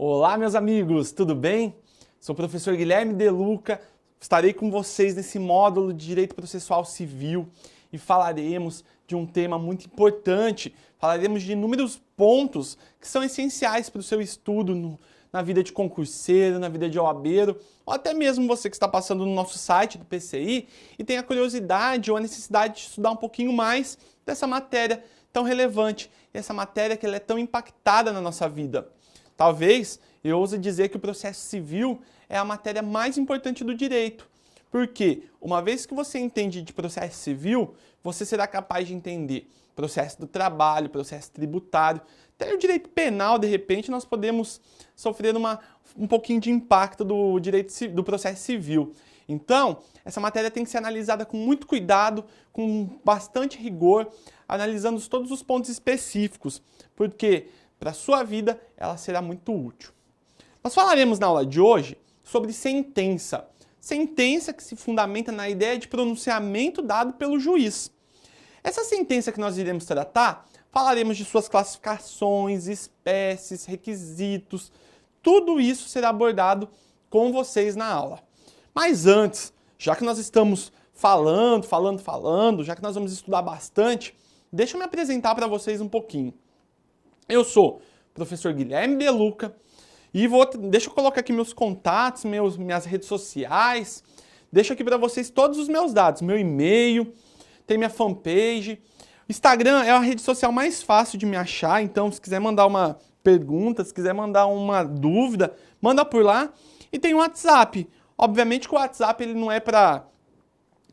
Olá, meus amigos, tudo bem? Sou o professor Guilherme De Luca, estarei com vocês nesse módulo de Direito Processual Civil e falaremos de um tema muito importante, falaremos de inúmeros pontos que são essenciais para o seu estudo na vida de concurseiro, na vida de OABeiro, ou até mesmo você que está passando no nosso site do PCI e tem a curiosidade ou a necessidade de estudar um pouquinho mais dessa matéria tão relevante, essa matéria que ela é tão impactada na nossa vida. Talvez eu ouse dizer que o processo civil é a matéria mais importante do direito, porque uma vez que você entende de processo civil, você será capaz de entender processo do trabalho, processo tributário, até o direito penal, de repente, nós podemos sofrer um pouquinho de impacto do processo civil. Então, essa matéria tem que ser analisada com muito cuidado, com bastante rigor, analisando todos os pontos específicos, porque para a sua vida ela será muito útil. Nós falaremos na aula de hoje sobre sentença. Sentença que se fundamenta na ideia de pronunciamento dado pelo juiz. Essa sentença que nós iremos tratar, falaremos de suas classificações, espécies, requisitos, tudo isso será abordado com vocês na aula. Mas antes, já que nós estamos falando, já que nós vamos estudar bastante, deixa eu me apresentar para vocês um pouquinho. Eu sou o professor Guilherme De Luca e deixa eu colocar aqui meus contatos, minhas redes sociais, deixo aqui para vocês todos os meus dados, meu e-mail, tem minha fanpage. Instagram é a rede social mais fácil de me achar, então se quiser mandar uma pergunta, se quiser mandar uma dúvida, manda por lá. E tem o WhatsApp. Obviamente que o WhatsApp ele não é para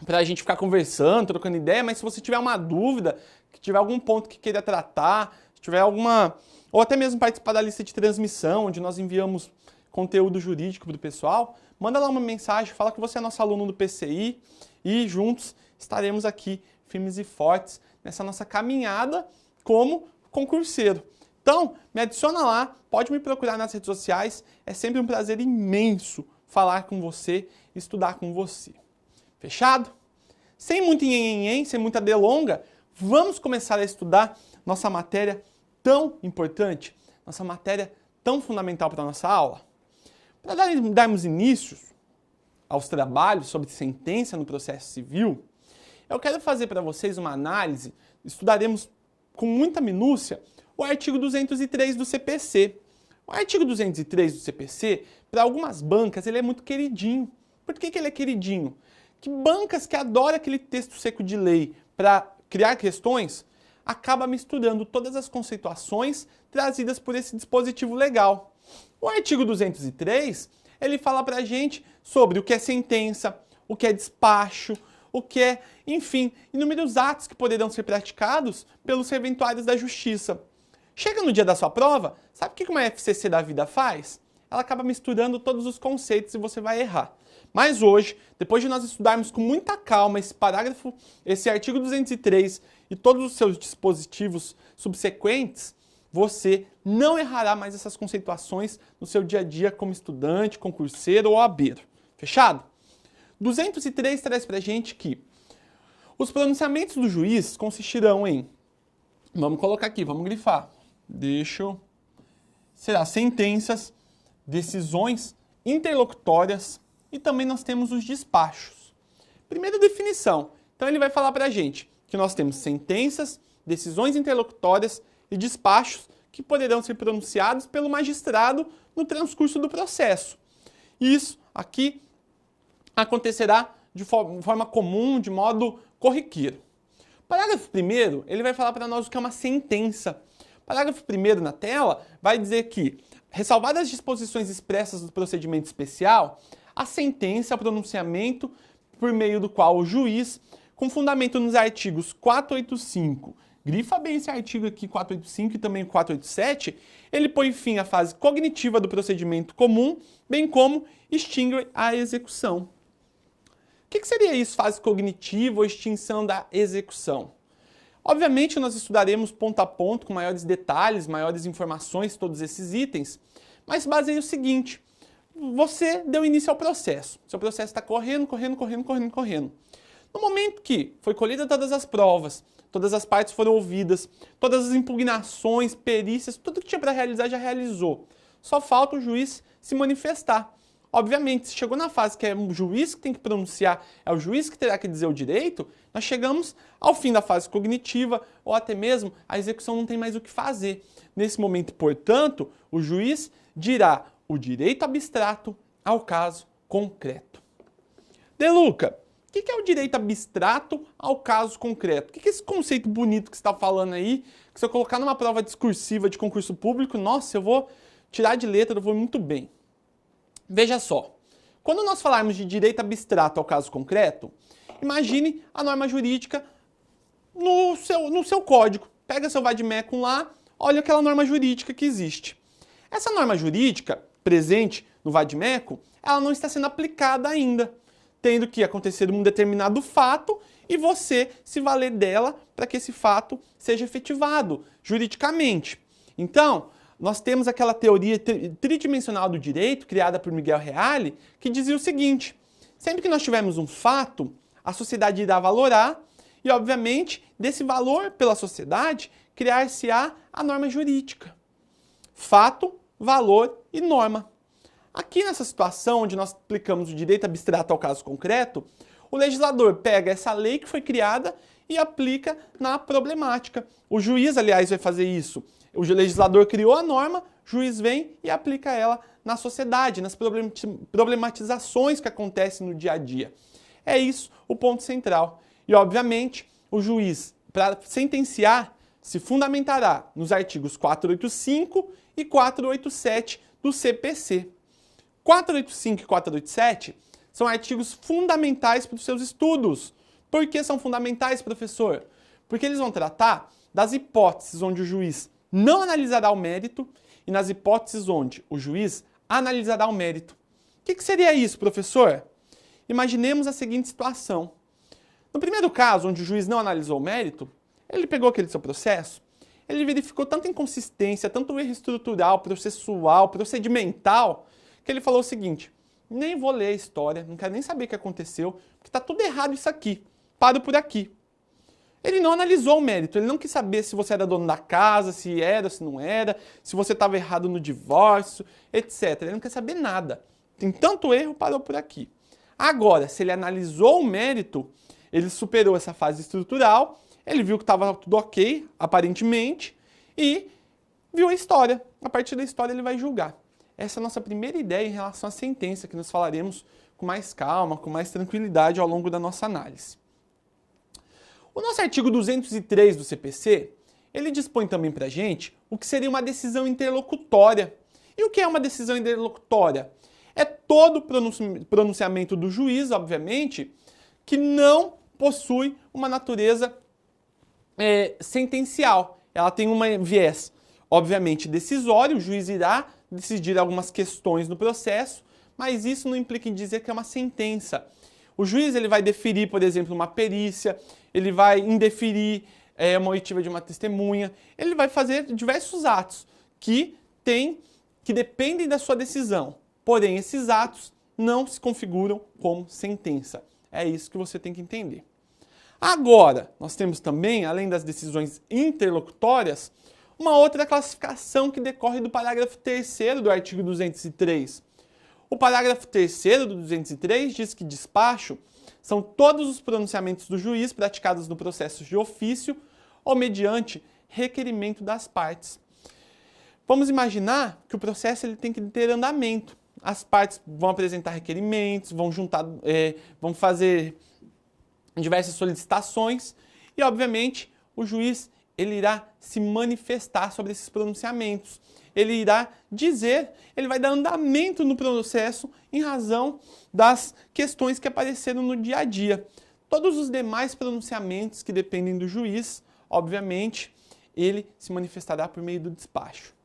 a gente ficar conversando, trocando ideia, mas se você tiver uma dúvida, que tiver algum ponto que queira tratar, se tiver ou até mesmo participar da lista de transmissão, onde nós enviamos conteúdo jurídico para o pessoal, manda lá uma mensagem, fala que você é nosso aluno do PCI e juntos estaremos aqui firmes e fortes nessa nossa caminhada como concurseiro. Então, me adiciona lá, pode me procurar nas redes sociais, é sempre um prazer imenso falar com você, estudar com você. Fechado? Sem muito nhenhenhen, sem muita delonga, vamos começar a estudar nossa matéria tão importante, nossa matéria tão fundamental para a nossa aula. Para darmos início aos trabalhos sobre sentença no processo civil, eu quero fazer para vocês uma análise, estudaremos com muita minúcia o artigo 203 do CPC. O artigo 203 do CPC, para algumas bancas, ele é muito queridinho. Por que ele é queridinho? Que bancas que adoram aquele texto seco de lei para criar questões, acaba misturando todas as conceituações trazidas por esse dispositivo legal. O artigo 203, ele fala para a gente sobre o que é sentença, o que é despacho, o que é, enfim, inúmeros atos que poderão ser praticados pelos serventuários da justiça. Chega no dia da sua prova, sabe o que uma FCC da vida faz? Ela acaba misturando todos os conceitos e você vai errar. Mas hoje, depois de nós estudarmos com muita calma esse artigo 203 e todos os seus dispositivos subsequentes, você não errará mais essas conceituações no seu dia a dia como estudante, concurseiro ou OABeiro. Fechado? 203 traz pra gente que os pronunciamentos do juiz consistirão em, vamos colocar aqui, vamos grifar, será sentenças, decisões interlocutórias e também nós temos os despachos. Primeira definição, então ele vai falar pra gente que nós temos sentenças, decisões interlocutórias e despachos que poderão ser pronunciados pelo magistrado no transcurso do processo. Isso aqui acontecerá de forma comum, de modo corriqueiro. Parágrafo 1º, ele vai falar para nós o que é uma sentença. Parágrafo 1º na tela vai dizer que, ressalvadas as disposições expressas do procedimento especial, a sentença é o pronunciamento por meio do qual o juiz, com fundamento nos artigos 485, grifa bem esse artigo aqui, 485 e também 487, ele põe fim à fase cognitiva do procedimento comum, bem como extingue a execução. O que seria isso, fase cognitiva ou extinção da execução? Obviamente, nós estudaremos ponto a ponto, com maiores detalhes, maiores informações, todos esses itens, mas baseie o seguinte, você deu início ao processo, seu processo está correndo. No momento que foi colhida todas as provas, todas as partes foram ouvidas, todas as impugnações, perícias, tudo que tinha para realizar já realizou. só falta o juiz se manifestar. Obviamente, se chegou na fase que é o juiz que tem que pronunciar, é o juiz que terá que dizer o direito, nós chegamos ao fim da fase cognitiva ou até mesmo a execução não tem mais o que fazer. Nesse momento, portanto, o juiz dirá o direito abstrato ao caso concreto. De Luca, o que é o direito abstrato ao caso concreto? O que é esse conceito bonito que você está falando aí, que se eu colocar numa prova discursiva de concurso público, nossa, eu vou tirar de letra, eu vou muito bem. Veja só, quando nós falarmos de direito abstrato ao caso concreto, imagine a norma jurídica no seu código. Pega seu vademecum lá, olha aquela norma jurídica que existe. Essa norma jurídica, presente no vademecum, ela não está sendo aplicada ainda, tendo que acontecer um determinado fato e você se valer dela para que esse fato seja efetivado juridicamente. Então, nós temos aquela teoria tridimensional do direito, criada por Miguel Reale, que dizia o seguinte: sempre que nós tivermos um fato, a sociedade irá valorar e, obviamente, desse valor pela sociedade, criar-se-á a norma jurídica. Fato, valor e norma. Aqui nessa situação, onde nós aplicamos o direito abstrato ao caso concreto, o legislador pega essa lei que foi criada e aplica na problemática. O juiz, aliás, vai fazer isso. O legislador criou a norma, o juiz vem e aplica ela na sociedade, nas problematizações que acontecem no dia a dia. É isso o ponto central. E, obviamente, o juiz, para sentenciar, se fundamentará nos artigos 485 e 487 do CPC. 485 e 487 são artigos fundamentais para os seus estudos. Por que são fundamentais, professor? Porque eles vão tratar das hipóteses onde o juiz não analisará o mérito e nas hipóteses onde o juiz analisará o mérito. O que seria isso, professor? Imaginemos a seguinte situação. No primeiro caso, onde o juiz não analisou o mérito, ele pegou aquele seu processo, ele verificou tanta inconsistência, tanto erro estrutural, processual, procedimental, que ele falou o seguinte: nem vou ler a história, não quero nem saber o que aconteceu, porque está tudo errado isso aqui, paro por aqui. Ele não analisou o mérito, ele não quis saber se você era dono da casa, se era, se não era, se você estava errado no divórcio, etc. Ele não quer saber nada. Tem tanto erro, parou por aqui. Agora, se ele analisou o mérito, ele superou essa fase estrutural, ele viu que estava tudo ok, aparentemente, e viu a história. A partir da história ele vai julgar. Essa é a nossa primeira ideia em relação à sentença, que nós falaremos com mais calma, com mais tranquilidade ao longo da nossa análise. O nosso artigo 203 do CPC, ele dispõe também para a gente o que seria uma decisão interlocutória. E o que é uma decisão interlocutória? É todo pronunciamento do juiz, obviamente, que não possui uma natureza sentencial. Ela tem um viés, obviamente, decisório, o juiz irá decidir algumas questões no processo, mas isso não implica em dizer que é uma sentença. O juiz ele vai deferir, por exemplo, uma perícia, ele vai indeferir uma oitiva de uma testemunha, ele vai fazer diversos atos que dependem da sua decisão. Porém, esses atos não se configuram como sentença. É isso que você tem que entender. Agora, nós temos também, além das decisões interlocutórias, uma outra classificação que decorre do parágrafo 3º do artigo 203. O parágrafo 3º do 203 diz que despacho são todos os pronunciamentos do juiz praticados no processo de ofício ou mediante requerimento das partes. Vamos imaginar que o processo ele tem que ter andamento. As partes vão apresentar requerimentos, vão fazer diversas solicitações e, obviamente, o juiz ele irá se manifestar sobre esses pronunciamentos. Ele irá dizer, ele vai dar andamento no processo em razão das questões que apareceram no dia a dia. Todos os demais pronunciamentos que dependem do juiz, obviamente, ele se manifestará por meio do despacho.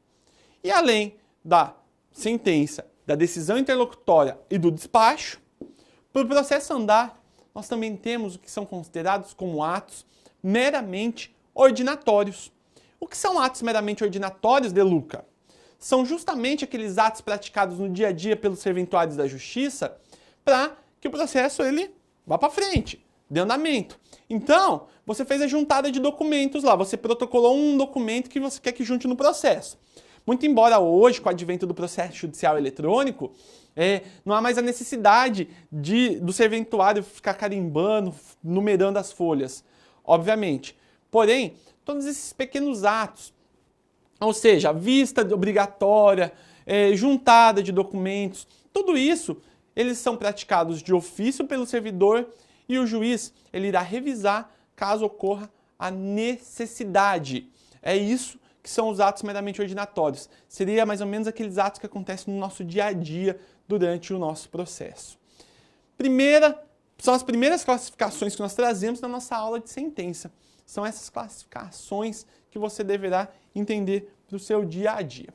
E além da sentença, da decisão interlocutória e do despacho, para o processo andar, nós também temos o que são considerados como atos meramente ordinatórios. O que são atos meramente ordinatórios, De Luca? São justamente aqueles atos praticados no dia a dia pelos serventuários da justiça para que o processo ele vá para frente, dê andamento. Então, você fez a juntada de documentos lá, você protocolou um documento que você quer que junte no processo. Muito embora hoje, com o advento do processo judicial eletrônico, não há mais a necessidade do serventuário ficar carimbando, numerando as folhas, obviamente. Porém, todos esses pequenos atos, ou seja, a vista obrigatória, juntada de documentos, tudo isso, eles são praticados de ofício pelo servidor e o juiz ele irá revisar caso ocorra a necessidade. É isso que são os atos meramente ordinatórios. Seria mais ou menos aqueles atos que acontecem no nosso dia a dia durante o nosso processo. São as primeiras classificações que nós trazemos na nossa aula de sentença. São essas classificações que você deverá entender para o seu dia a dia.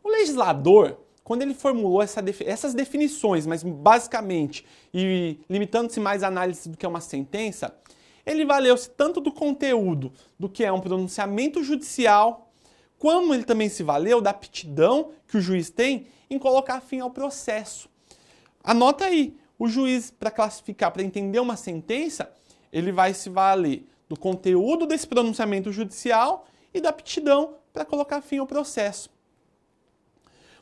O legislador, quando ele formulou essas definições, mas basicamente, e limitando-se mais à análise do que é uma sentença, ele valeu-se tanto do conteúdo do que é um pronunciamento judicial, como ele também se valeu da aptidão que o juiz tem em colocar fim ao processo. Anota aí, o juiz, para classificar, para entender uma sentença, ele vai se valer do conteúdo desse pronunciamento judicial e da aptidão para colocar fim ao processo.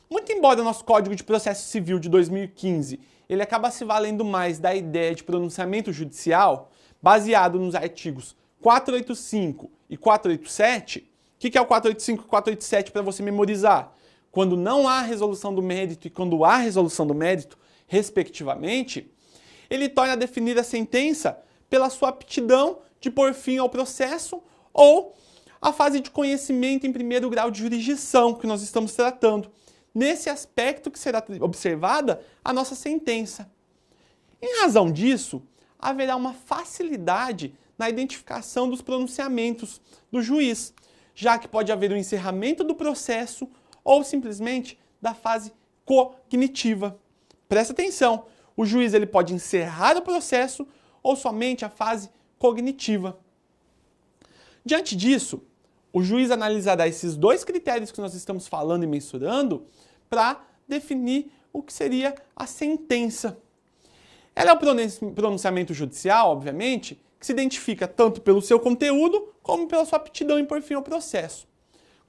Muito embora o nosso Código de Processo Civil de 2015, ele acaba se valendo mais da ideia de pronunciamento judicial, baseado nos artigos 485 e 487, o que é o 485 e 487 para você memorizar? Quando não há resolução do mérito e quando há resolução do mérito, respectivamente, ele torna a definir a sentença pela sua aptidão de pôr fim ao processo ou a fase de conhecimento em primeiro grau de jurisdição que nós estamos tratando. Nesse aspecto que será observada a nossa sentença. Em razão disso, haverá uma facilidade na identificação dos pronunciamentos do juiz, já que pode haver o encerramento do processo ou simplesmente da fase cognitiva. Presta atenção, o juiz ele pode encerrar o processo ou somente a fase cognitiva. Diante disso, o juiz analisará esses dois critérios que nós estamos falando e mensurando para definir o que seria a sentença. Ela é um pronunciamento judicial, obviamente, que se identifica tanto pelo seu conteúdo como pela sua aptidão em pôr fim ao processo.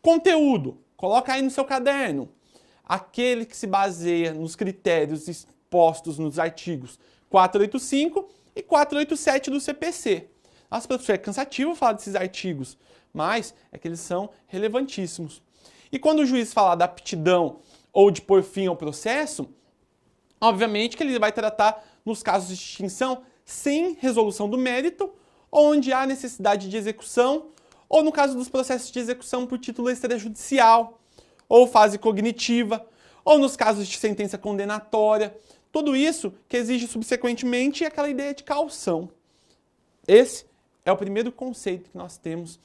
Conteúdo, coloca aí no seu caderno, aquele que se baseia nos critérios expostos nos artigos 485 e 487 do CPC. Nossa, professor, é cansativo falar desses artigos, mas é que eles são relevantíssimos. E quando o juiz falar da aptidão ou de pôr fim ao processo, obviamente que ele vai tratar nos casos de extinção sem resolução do mérito, onde há necessidade de execução, ou no caso dos processos de execução por título extrajudicial, ou fase cognitiva, ou nos casos de sentença condenatória. Tudo isso que exige subsequentemente aquela ideia de caução. Esse é o primeiro conceito que nós temos.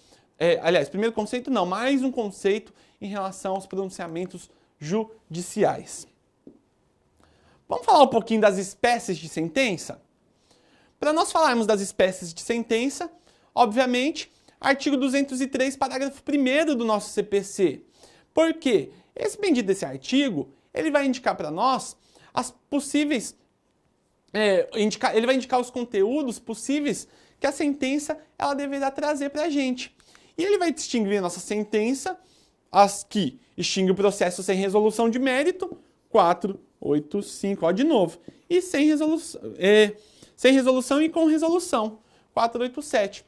Primeiro conceito não, mais um conceito em relação aos pronunciamentos judiciais. Vamos falar um pouquinho das espécies de sentença? Para nós falarmos das espécies de sentença, obviamente, artigo 203, parágrafo 1º do nosso CPC. Por quê? Esse bendito desse artigo, ele vai indicar para nós as possíveis... ele vai indicar os conteúdos possíveis que a sentença ela deverá trazer para a gente. E ele vai distinguir a nossa sentença, as que extingue o processo sem resolução de mérito, 485, ó, de novo, e sem resolução e com resolução, 487.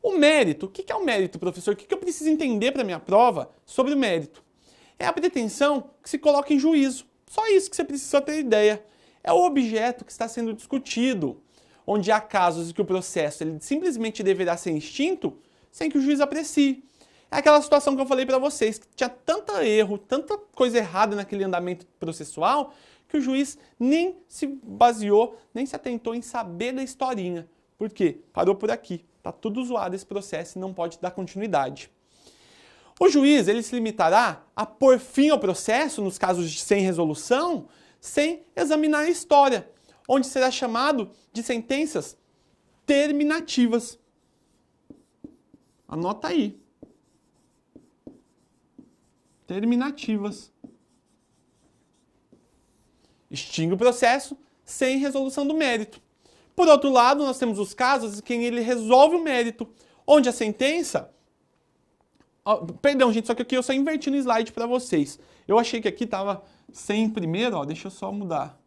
O mérito, o que é o mérito, professor? O que eu preciso entender para a minha prova sobre o mérito? É a pretensão que se coloca em juízo. Só isso que você precisa ter ideia. É o objeto que está sendo discutido, onde há casos em que o processo ele simplesmente deverá ser extinto sem que o juiz aprecie. É aquela situação que eu falei para vocês, que tinha tanto erro, tanta coisa errada naquele andamento processual, que o juiz nem se baseou, nem se atentou em saber da historinha. Por quê? Parou por aqui. Está tudo zoado esse processo e não pode dar continuidade. O juiz ele se limitará a pôr fim ao processo, nos casos de sem resolução, sem examinar a história, onde será chamado de sentenças terminativas. Anota aí. Terminativas. Extingue o processo sem resolução do mérito. Por outro lado, nós temos os casos em que ele resolve o mérito, onde a sentença Perdão, gente, só que aqui eu só inverti no slide para vocês. Eu achei que aqui tava sem primeiro, ó, deixa eu só mudar.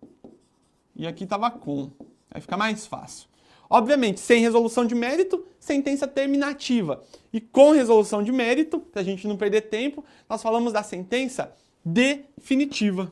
E aqui tava com. Vai ficar mais fácil. Obviamente, sem resolução de mérito, sentença terminativa. E com resolução de mérito, para a gente não perder tempo, nós falamos da sentença definitiva.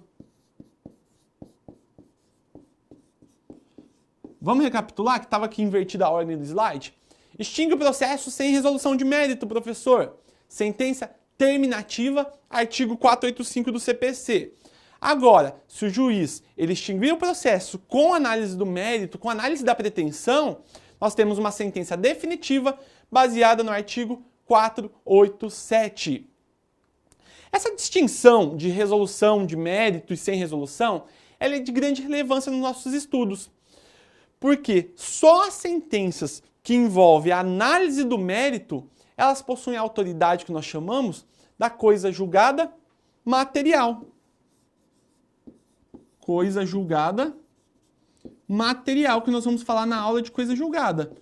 Vamos recapitular que estava aqui invertida a ordem do slide? Extingue o processo sem resolução de mérito, professor. Sentença terminativa, artigo 485 do CPC. Agora, se o juiz ele extinguir o processo com análise do mérito, com análise da pretensão, nós temos uma sentença definitiva baseada no artigo 487. Essa distinção de resolução de mérito e sem resolução, ela é de grande relevância nos nossos estudos. Porque só as sentenças que envolvem a análise do mérito, elas possuem a autoridade que nós chamamos da coisa julgada material. Coisa julgada material, que nós vamos falar na aula de coisa julgada.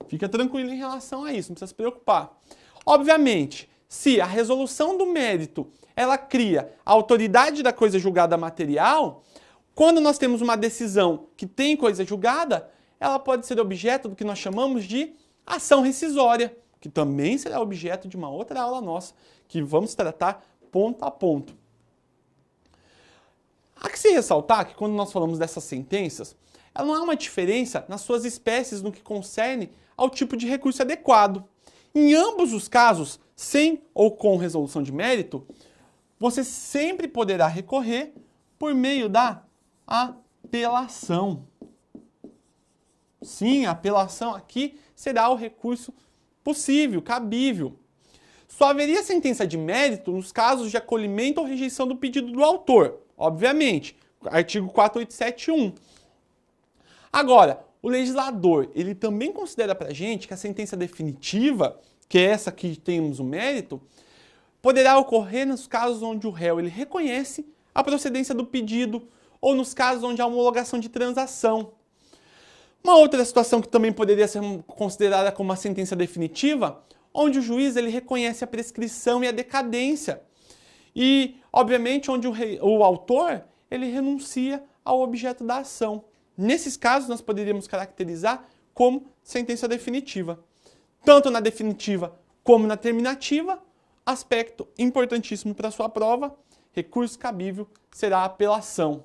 Fica tranquilo em relação a isso, não precisa se preocupar. Obviamente, se a resolução do mérito, ela cria a autoridade da coisa julgada material, quando nós temos uma decisão que tem coisa julgada, ela pode ser objeto do que nós chamamos de ação rescisória, que também será objeto de uma outra aula nossa, que vamos tratar ponto a ponto. Há que se ressaltar que quando nós falamos dessas sentenças, ela não há uma diferença nas suas espécies no que concerne ao tipo de recurso adequado. Em ambos os casos, sem ou com resolução de mérito, você sempre poderá recorrer por meio da apelação. Sim, a apelação aqui será o recurso possível, cabível. Só haveria sentença de mérito nos casos de acolhimento ou rejeição do pedido do autor, obviamente, artigo 487.1. Agora, o legislador, ele também considera pra gente que a sentença definitiva, que é essa que temos o mérito, poderá ocorrer nos casos onde o réu ele reconhece a procedência do pedido ou nos casos onde há homologação de transação. Uma outra situação que também poderia ser considerada como uma sentença definitiva, onde o juiz ele reconhece a prescrição e a decadência. E, obviamente, onde o autor ele renuncia ao objeto da ação. Nesses casos, nós poderíamos caracterizar como sentença definitiva. Tanto na definitiva como na terminativa, aspecto importantíssimo para a sua prova, recurso cabível será a apelação.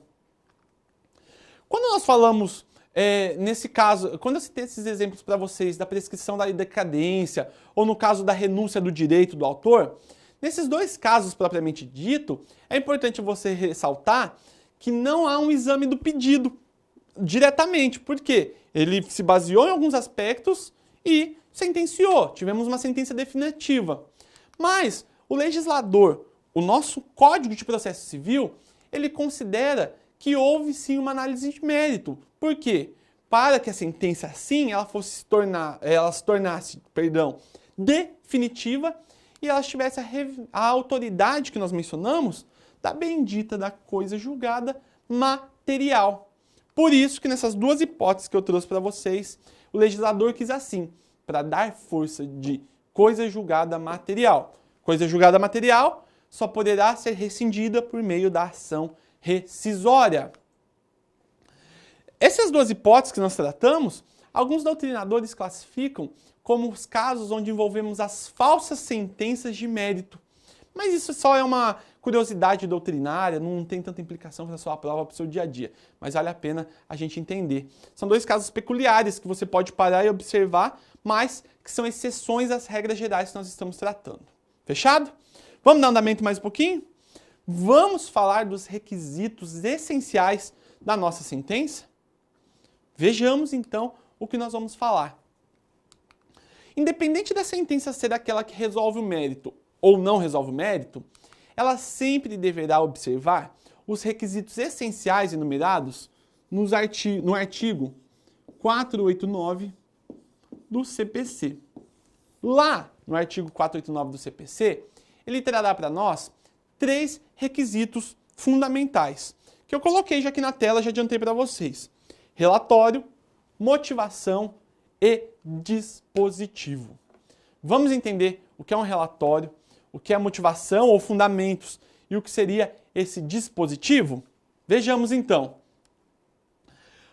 Quando nós falamos, nesse caso, quando eu citei esses exemplos para vocês da prescrição da decadência, ou no caso da renúncia do direito do autor, nesses dois casos propriamente dito, é importante você ressaltar que não há um exame do pedido diretamente, porque ele se baseou em alguns aspectos e sentenciou, tivemos uma sentença definitiva. Mas o legislador, o nosso Código de Processo Civil, ele considera que houve sim uma análise de mérito. Por quê? Para que a sentença assim ela se tornasse definitiva e ela tivesse a autoridade que nós mencionamos da bendita da coisa julgada material. Por isso que nessas duas hipóteses que eu trouxe para vocês, o legislador quis assim, para dar força de coisa julgada material. Coisa julgada material só poderá ser rescindida por meio da ação rescisória. Essas duas hipóteses que nós tratamos, alguns doutrinadores classificam como os casos onde envolvemos as falsas sentenças de mérito. Mas isso só é uma curiosidade doutrinária, não tem tanta implicação para a sua prova, para o seu dia a dia. Mas vale a pena a gente entender. São dois casos peculiares que você pode parar e observar, mas que são exceções às regras gerais que nós estamos tratando. Fechado? Vamos dar andamento mais um pouquinho? Vamos falar dos requisitos essenciais da nossa sentença? Vejamos então o que nós vamos falar. Independente da sentença ser aquela que resolve o mérito ou não resolve o mérito, ela sempre deverá observar os requisitos essenciais enumerados no artigo 489 do CPC. Lá no artigo 489 do CPC, ele trará para nós 3 requisitos fundamentais, que eu coloquei já aqui na tela, já adiantei para vocês. Relatório, motivação e dispositivo. Vamos entender o que é um relatório o que é motivação ou fundamentos e o que seria esse dispositivo? Vejamos então.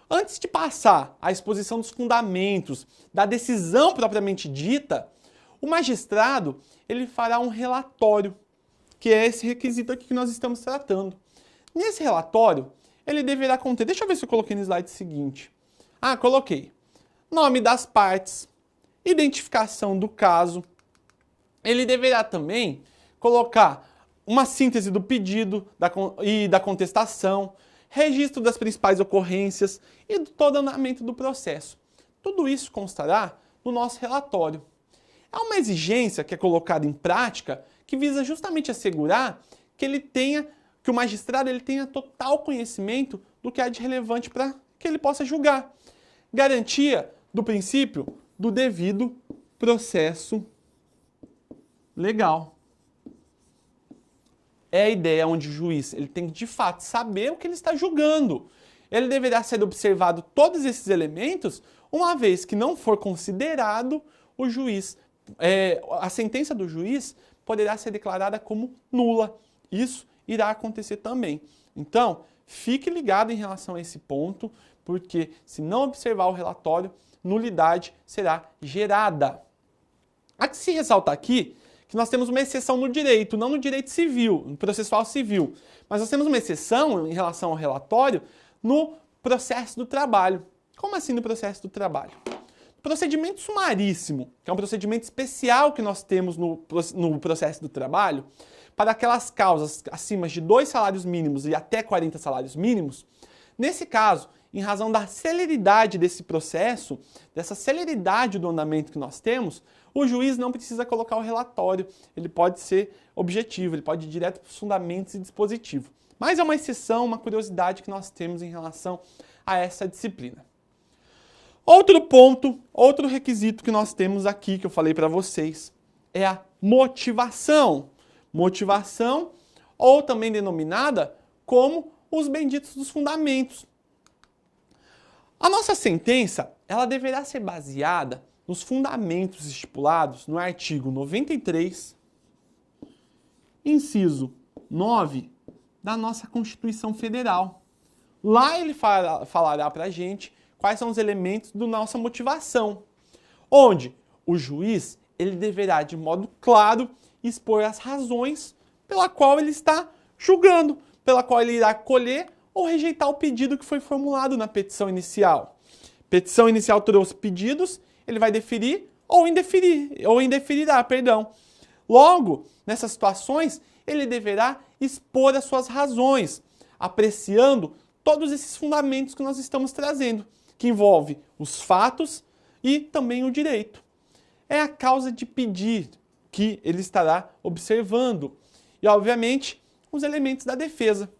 Antes de passar à exposição dos fundamentos da decisão propriamente dita, o magistrado ele fará um relatório, que é esse requisito aqui que nós estamos tratando. Nesse relatório, ele deverá conter, deixa eu ver se eu coloquei no slide seguinte. Coloquei. Nome das partes, identificação do caso. Ele deverá também colocar uma síntese do pedido e da contestação, registro das principais ocorrências e todo o andamento do processo. Tudo isso constará no nosso relatório. É uma exigência que é colocada em prática que visa justamente assegurar que o magistrado ele tenha total conhecimento do que há de relevante para que ele possa julgar. Garantia do princípio do devido processo legal. É a ideia onde o juiz ele tem que, de fato, saber o que ele está julgando. Ele deverá ser observado todos esses elementos, uma vez que não for considerado, o juiz, a sentença do juiz poderá ser declarada como nula. Isso irá acontecer também. Então, fique ligado em relação a esse ponto, porque se não observar o relatório, nulidade será gerada. Há que se ressaltar aqui que nós temos uma exceção no direito, não no direito civil, no processual civil, mas nós temos uma exceção em relação ao relatório no processo do trabalho. Como assim no processo do trabalho? O procedimento sumaríssimo, que é um procedimento especial que nós temos no processo do trabalho, para aquelas causas acima de 2 salários mínimos e até 40 salários mínimos, nesse caso, em razão da celeridade desse processo, dessa celeridade do andamento que nós temos, o juiz não precisa colocar o relatório, ele pode ser objetivo, ele pode ir direto para os fundamentos e dispositivo. Mas é uma exceção, uma curiosidade que nós temos em relação a essa disciplina. Outro ponto, outro requisito que nós temos aqui, que eu falei para vocês, é a motivação. Motivação, ou também denominada como os benditos dos fundamentos. A nossa sentença, ela deverá ser baseada nos fundamentos estipulados no artigo 93, inciso 9 da nossa Constituição Federal. Lá ele falará para a gente quais são os elementos da nossa motivação, onde o juiz ele deverá, de modo claro, expor as razões pela qual ele está julgando, pela qual ele irá acolher ou rejeitar o pedido que foi formulado na petição inicial. Petição inicial trouxe pedidos, ele vai deferir ou indeferirá, perdão. Logo, nessas situações, ele deverá expor as suas razões, apreciando todos esses fundamentos que nós estamos trazendo, que envolve os fatos e também o direito. É a causa de pedir que ele estará observando e, obviamente, os elementos da defesa.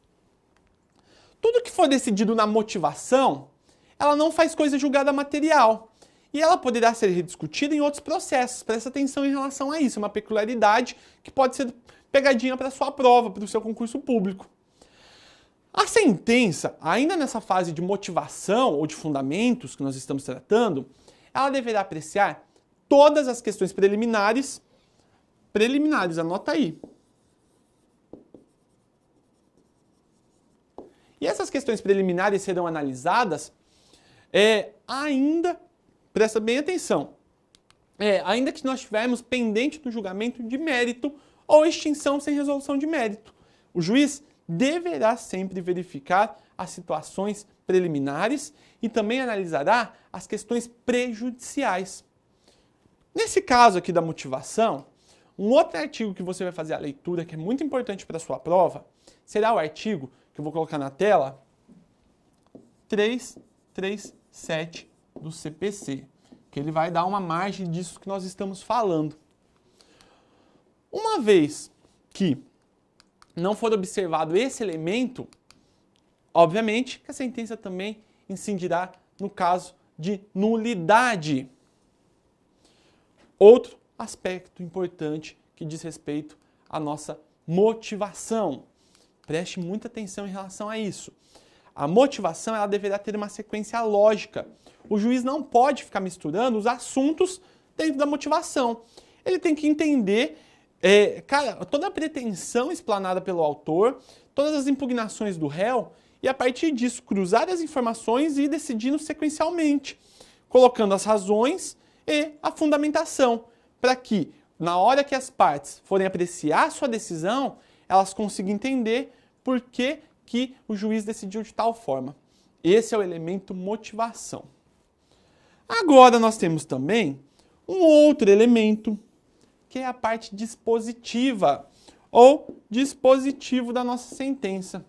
Tudo que for decidido na motivação, ela não faz coisa julgada material e ela poderá ser rediscutida em outros processos. Presta atenção em relação a isso, é uma peculiaridade que pode ser pegadinha para a sua prova, para o seu concurso público. A sentença, ainda nessa fase de motivação ou de fundamentos que nós estamos tratando, ela deverá apreciar todas as questões preliminares, anota aí. E essas questões preliminares serão analisadas presta bem atenção, ainda que nós tivermos pendente do julgamento de mérito ou extinção sem resolução de mérito. O juiz deverá sempre verificar as situações preliminares e também analisará as questões prejudiciais. Nesse caso aqui da motivação, um outro artigo que você vai fazer a leitura, que é muito importante para a sua prova, será o artigo, que eu vou colocar na tela, 337 do CPC, que ele vai dar uma margem disso que nós estamos falando. Uma vez que não for observado esse elemento, obviamente que a sentença também incidirá no caso de nulidade. Outro aspecto importante que diz respeito à nossa motivação. Preste muita atenção em relação a isso. A motivação ela deverá ter uma sequência lógica. O juiz não pode ficar misturando os assuntos dentro da motivação. Ele tem que entender Cara, toda a pretensão explanada pelo autor, todas as impugnações do réu, e a partir disso cruzar as informações e ir decidindo sequencialmente, colocando as razões e a fundamentação, para que, na hora que as partes forem apreciar sua decisão, elas consigam entender por que o juiz decidiu de tal forma. Esse é o elemento motivação. Agora nós temos também um outro elemento, que é a parte dispositiva, ou dispositivo da nossa sentença.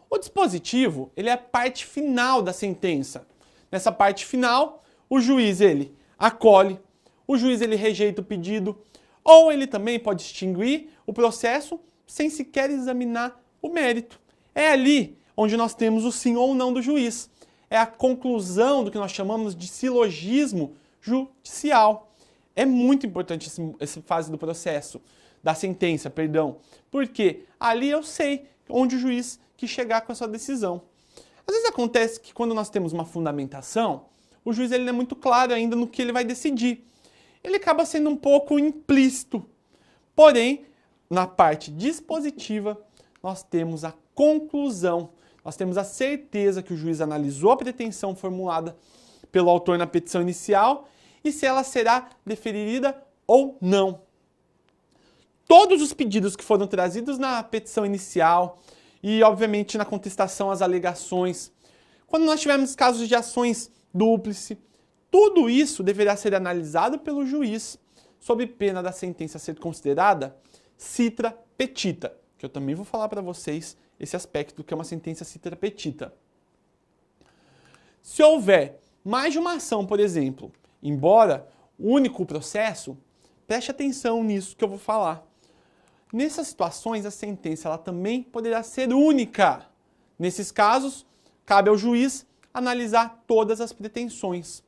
O dispositivo, ele é a parte final da sentença. Nessa parte final, o juiz, ele acolhe, o juiz, ele rejeita o pedido, ou ele também pode extinguir o processo sem sequer examinar o mérito. É ali onde nós temos o sim ou não do juiz. É a conclusão do que nós chamamos de silogismo judicial. É muito importante essa fase do processo, da sentença, perdão, porque ali eu sei onde o juiz quis chegar com a sua decisão. Às vezes acontece que quando nós temos uma fundamentação, o juiz ele não é muito claro ainda no que ele vai decidir. Ele acaba sendo um pouco implícito. Porém, na parte dispositiva, nós temos a conclusão, nós temos a certeza que o juiz analisou a pretensão formulada pelo autor na petição inicial e se ela será deferida ou não. Todos os pedidos que foram trazidos na petição inicial e, obviamente, na contestação às alegações, quando nós tivermos casos de ações dúplice, tudo isso deverá ser analisado pelo juiz, sob pena da sentença ser considerada citra petita, que eu também vou falar para vocês esse aspecto do que é uma sentença citra petita. Se houver mais de uma ação, por exemplo, embora único processo, preste atenção nisso que eu vou falar. Nessas situações, a sentença ela também poderá ser única. Nesses casos, cabe ao juiz analisar todas as pretensões.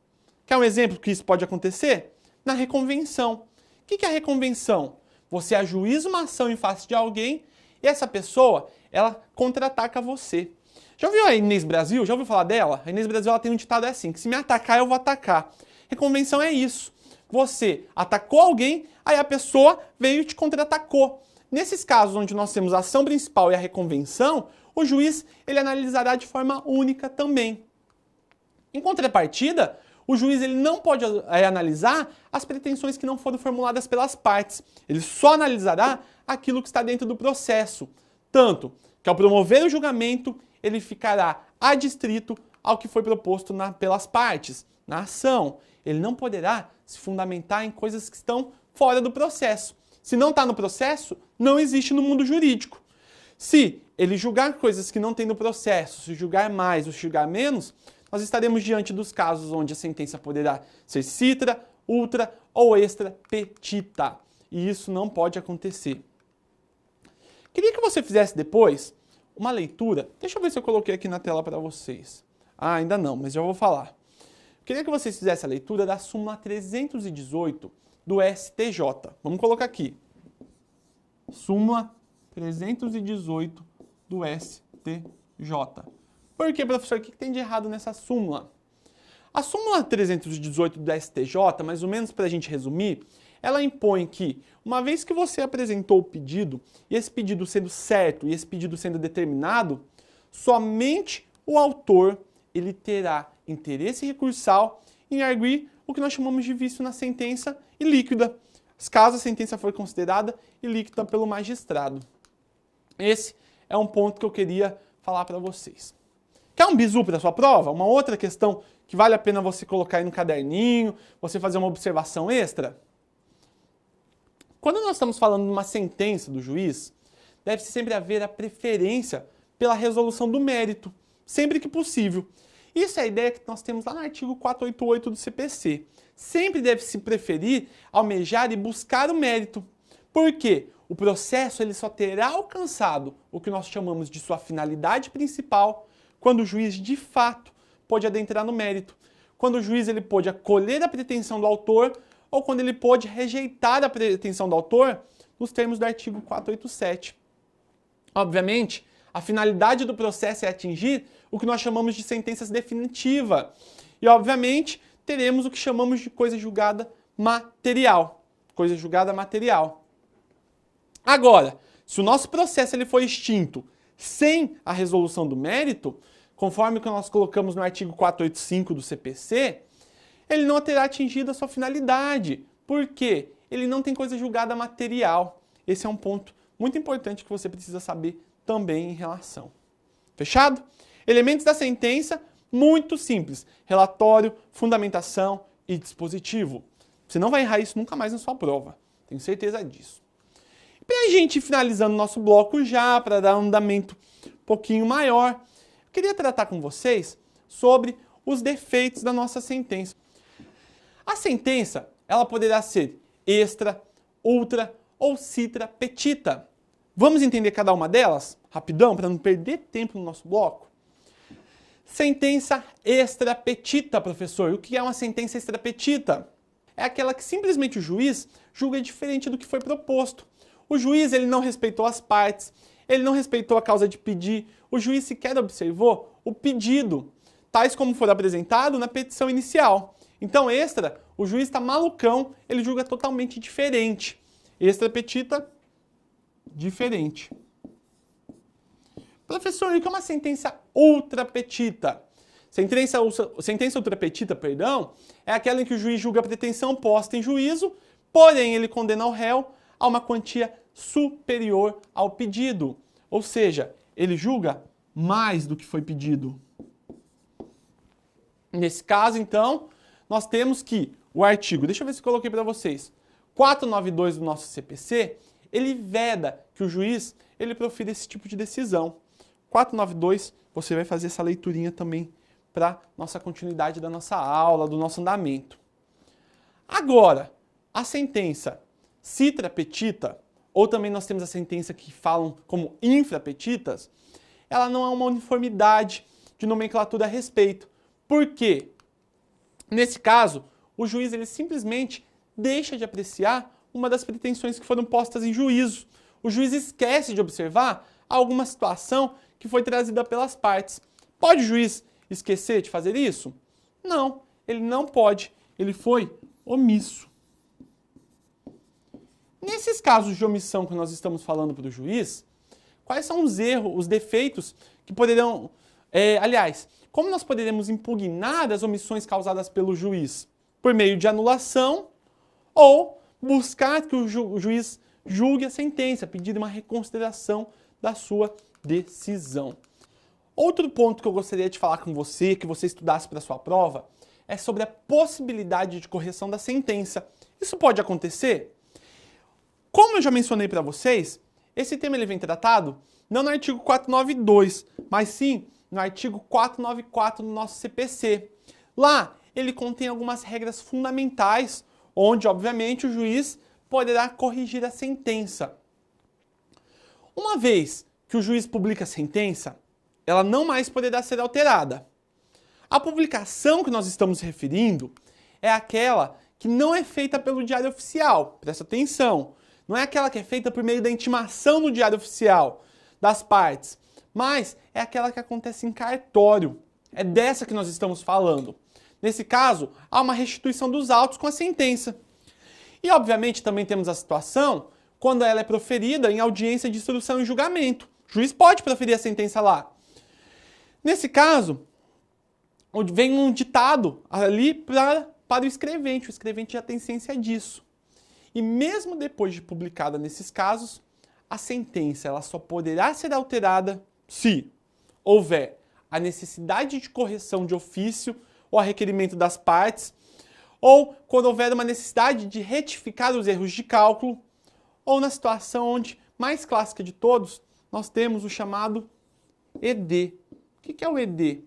Quer um exemplo que isso pode acontecer? Na reconvenção. O que é a reconvenção? Você ajuiza uma ação em face de alguém e essa pessoa, ela contra-ataca você. Já ouviu a Inês Brasil? Já ouviu falar dela? A Inês Brasil ela tem um ditado assim, que se me atacar, eu vou atacar. Reconvenção é isso. Você atacou alguém, aí a pessoa veio e te contra-atacou. Nesses casos onde nós temos a ação principal e a reconvenção, o juiz ele analisará de forma única também. Em contrapartida, o juiz ele não pode analisar as pretensões que não foram formuladas pelas partes. Ele só analisará aquilo que está dentro do processo. Tanto que ao promover o julgamento, ele ficará adstrito ao que foi proposto pelas partes, na ação. Ele não poderá se fundamentar em coisas que estão fora do processo. Se não está no processo, não existe no mundo jurídico. Se ele julgar coisas que não tem no processo, se julgar mais ou se julgar menos, nós estaremos diante dos casos onde a sentença poderá ser citra, ultra ou extra petita. E isso não pode acontecer. Queria que você fizesse depois uma leitura. Deixa eu ver se eu coloquei aqui na tela para vocês. Ah, ainda não, mas já vou falar. Queria que vocês fizessem a leitura da súmula 318 do STJ. Vamos colocar aqui. Súmula 318 do STJ. Por que, professor? O que tem de errado nessa súmula? A súmula 318 do STJ, mais ou menos para a gente resumir, ela impõe que, uma vez que você apresentou o pedido, e esse pedido sendo certo e esse pedido sendo determinado, somente o autor ele terá interesse recursal em arguir o que nós chamamos de vício na sentença ilíquida, caso a sentença for considerada ilíquida pelo magistrado. Esse é um ponto que eu queria falar para vocês. Quer um bizu para a sua prova? Uma outra questão que vale a pena você colocar aí no caderninho, você fazer uma observação extra? Quando nós estamos falando de uma sentença do juiz, deve sempre haver a preferência pela resolução do mérito, sempre que possível. Isso é a ideia que nós temos lá no artigo 488 do CPC. Sempre deve se preferir, almejar e buscar o mérito. Por quê? O processo ele só terá alcançado o que nós chamamos de sua finalidade principal quando o juiz, de fato, pôde adentrar no mérito. Quando o juiz ele pôde acolher a pretensão do autor ou quando ele pôde rejeitar a pretensão do autor nos termos do artigo 487. Obviamente, a finalidade do processo é atingir o que nós chamamos de sentença definitiva. E, obviamente, teremos o que chamamos de coisa julgada material. Coisa julgada material. Agora, se o nosso processo ele foi extinto sem a resolução do mérito, conforme que nós colocamos no artigo 485 do CPC, ele não terá atingido a sua finalidade. Por quê? Ele não tem coisa julgada material. Esse é um ponto muito importante que você precisa saber também em relação. Fechado? Elementos da sentença, muito simples. Relatório, fundamentação e dispositivo. Você não vai errar isso nunca mais na sua prova. Tenho certeza disso. Para a gente ir finalizando nosso bloco já, para dar um andamento um pouquinho maior, eu queria tratar com vocês sobre os defeitos da nossa sentença. A sentença, ela poderá ser extra, ultra ou citra petita. Vamos entender cada uma delas? Rapidão, para não perder tempo no nosso bloco. Sentença extra petita, professor. O que é uma sentença extra petita? É aquela que simplesmente o juiz julga diferente do que foi proposto. O juiz ele não respeitou as partes, ele não respeitou a causa de pedir, o juiz sequer observou o pedido, tais como for apresentado na petição inicial. Então, extra, o juiz está malucão, ele julga totalmente diferente. Extra petita, diferente. Professor, o que é uma sentença ultra petita? Sentença ultra petita, perdão, é aquela em que o juiz julga a pretensão posta em juízo, porém ele condena o réu a uma quantia superior ao pedido. Ou seja, ele julga mais do que foi pedido. Nesse caso, então, nós temos que o artigo, deixa eu ver se eu coloquei para vocês, 492 do nosso CPC, ele veda que o juiz ele profira esse tipo de decisão. 492, você vai fazer essa leiturinha também para nossa continuidade da nossa aula, do nosso andamento. Agora, a sentença citra petita, ou também nós temos a sentença que falam como infrapetitas, ela não é uma uniformidade de nomenclatura a respeito. Por quê? Nesse caso, o juiz ele simplesmente deixa de apreciar uma das pretensões que foram postas em juízo. O juiz esquece de observar alguma situação que foi trazida pelas partes. Pode o juiz esquecer de fazer isso? Não, ele não pode. Ele foi omisso. Nesses casos de omissão que nós estamos falando para o juiz, quais são os erros, os defeitos que poderão... aliás, como nós poderemos impugnar as omissões causadas pelo juiz? Por meio de anulação ou buscar que o juiz julgue a sentença, pedir uma reconsideração da sua decisão. Outro ponto que eu gostaria de falar com você, que você estudasse para a sua prova, é sobre a possibilidade de correção da sentença. Isso pode acontecer? Como eu já mencionei para vocês, esse tema ele vem tratado não no artigo 492, mas sim no artigo 494 do nosso CPC. Lá, ele contém algumas regras fundamentais, onde, obviamente, o juiz poderá corrigir a sentença. Uma vez que o juiz publica a sentença, ela não mais poderá ser alterada. A publicação que nós estamos referindo é aquela que não é feita pelo Diário Oficial. Presta atenção. Não é aquela que é feita por meio da intimação no Diário Oficial das partes, mas é aquela que acontece em cartório. É dessa que nós estamos falando. Nesse caso, há uma restituição dos autos com a sentença. E, obviamente, também temos a situação quando ela é proferida em audiência de instrução e julgamento. O juiz pode proferir a sentença lá. Nesse caso, vem um ditado ali para o escrevente. O escrevente já tem ciência disso. E mesmo depois de publicada nesses casos, a sentença ela só poderá ser alterada se houver a necessidade de correção de ofício ou a requerimento das partes, ou quando houver uma necessidade de retificar os erros de cálculo, ou na situação onde, mais clássica de todos, nós temos o chamado ED. O que é o ED?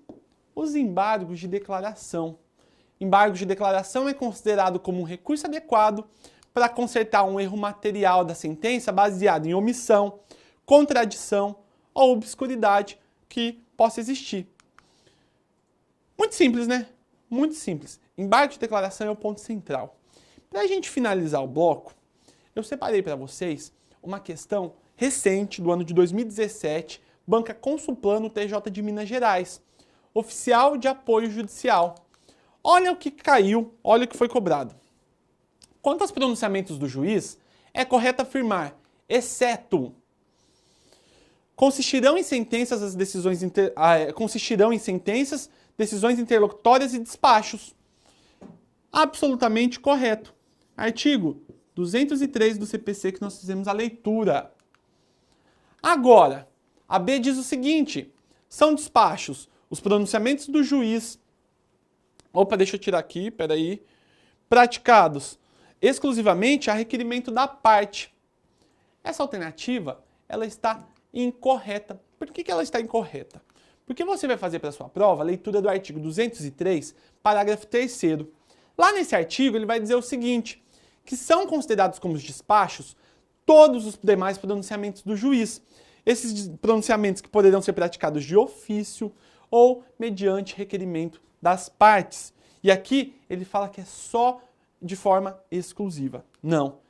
Os embargos de declaração. Embargos de declaração é considerado como um recurso adequado para consertar um erro material da sentença baseado em omissão, contradição ou obscuridade que possa existir. Muito simples, né? Muito simples. Embargo de declaração é o ponto central. Para a gente finalizar o bloco, eu separei para vocês uma questão recente do ano de 2017, banca Consulplano TJ de Minas Gerais, oficial de apoio judicial. Olha o que caiu, olha o que foi cobrado. Quanto aos pronunciamentos do juiz, é correto afirmar exceto. Consistirão em sentenças as decisões decisões interlocutórias e despachos. Absolutamente correto. Artigo 203 do CPC que nós fizemos a leitura. Agora, a B diz o seguinte: são despachos os pronunciamentos do juiz. Opa, deixa eu tirar aqui, peraí. Praticados exclusivamente a requerimento da parte. Essa alternativa, ela está incorreta. Por que ela está incorreta? Porque você vai fazer para a sua prova a leitura do artigo 203, parágrafo 3º. Lá nesse artigo, ele vai dizer o seguinte, que são considerados como despachos todos os demais pronunciamentos do juiz. Esses pronunciamentos que poderão ser praticados de ofício ou mediante requerimento das partes. E aqui ele fala que é só de forma exclusiva. Não,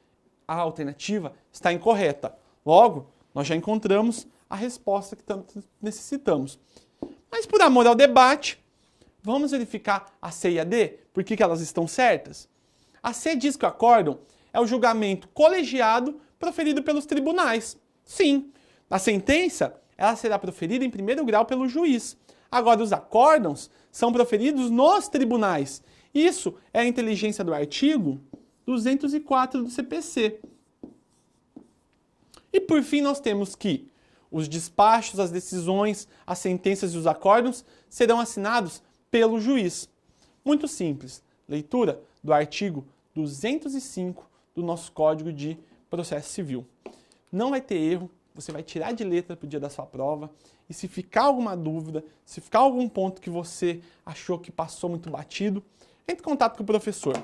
a alternativa está incorreta. Logo, nós já encontramos a resposta que tanto necessitamos. Mas por amor ao debate, vamos verificar a C e a D? Por que elas estão certas? A C diz que o acórdão é o julgamento colegiado proferido pelos tribunais. Sim, a sentença ela será proferida em primeiro grau pelo juiz. Agora, os acórdãos são proferidos nos tribunais. Isso é a inteligência do artigo 204 do CPC. E por fim, nós temos que os despachos, as decisões, as sentenças e os acórdãos serão assinados pelo juiz. Muito simples. Leitura do artigo 205 do nosso Código de Processo Civil. Não vai ter erro, você vai tirar de letra para o dia da sua prova. E se ficar alguma dúvida, se ficar algum ponto que você achou que passou muito batido, entre em contato com o professor.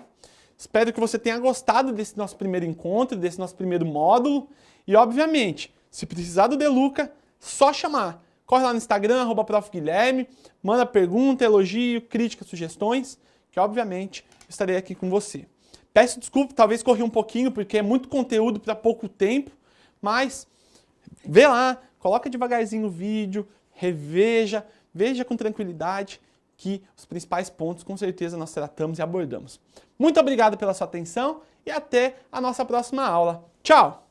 Espero que você tenha gostado desse nosso primeiro encontro, desse nosso primeiro módulo. E, obviamente, se precisar do Deluca, só chamar. Corre lá no Instagram, @profguilherme, manda pergunta, elogio, crítica, sugestões, que, obviamente, estarei aqui com você. Peço desculpa, talvez corri um pouquinho, porque é muito conteúdo para pouco tempo, mas vê lá, coloca devagarzinho o vídeo, reveja, veja com tranquilidade, que os principais pontos com certeza nós tratamos e abordamos. Muito obrigado pela sua atenção e até a nossa próxima aula. Tchau!